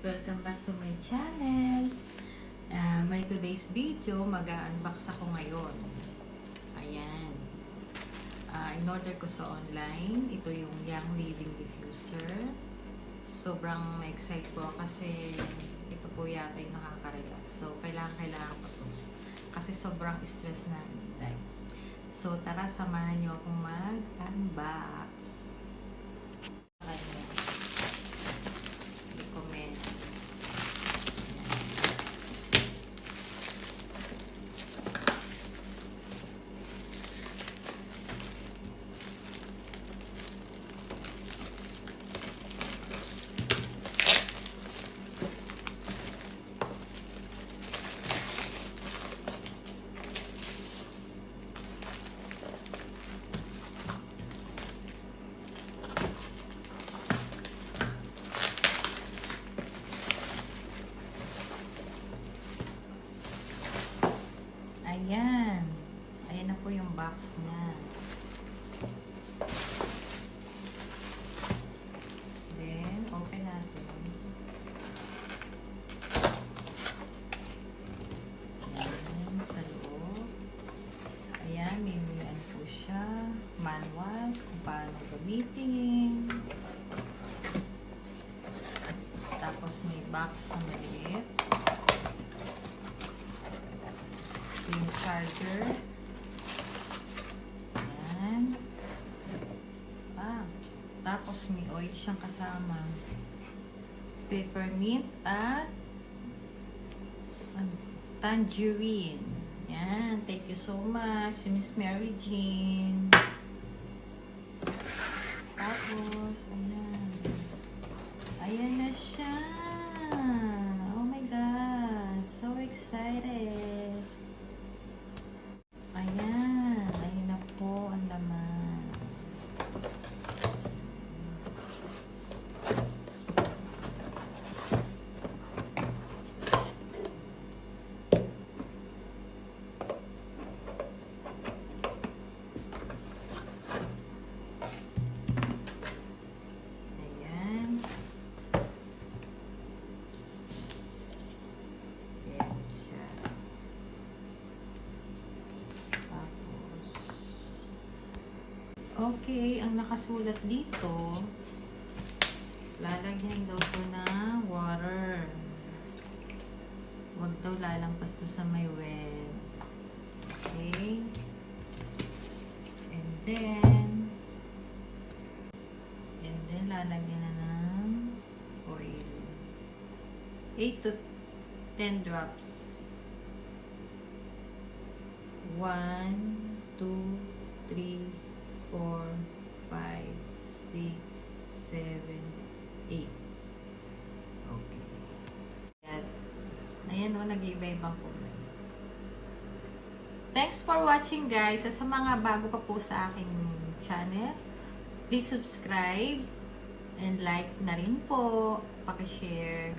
Welcome back to my channel. My today's video, mag-unbox ako ngayon. Ayan. In-order ko sa online. Ito yung Young Living Diffuser. Sobrang excited po kasi ito po yata yung nakaka-relax. So, kailangan ko to. Kasi sobrang stress na. So, tara, samahan nyo akong mag-unbox. Ayan. Ayan na po yung box niya. Then, open natin. Ayan, sa loob. Ayan, may ano po siya. Manual kung paano gamitin. Tapos may box na maliit. Yung charger. Ayan. Tapos may oil siyang kasama. Peppermint at tangerine. Ayan. Thank you so much, Miss Mary Jean. Tapos, ayan. Ayan na siya. Oh my God. So excited. Ayan. Ayan na po ang laman. Ayan. Ayan siya. Okay, ang nakasulat dito, lalagyan daw to ng water. Huwag daw lalampas to sa may red. Okay. And then lalagyan na ng oil. 8 to 10 drops. 1, 2, 3, 4, 5, 6, 7, 8. Okay. Ayan o, nag-iiba-ibang kulay. Thanks for watching guys. Sa mga bago pa po sa aking channel, please subscribe and like na rin po. Paki-share.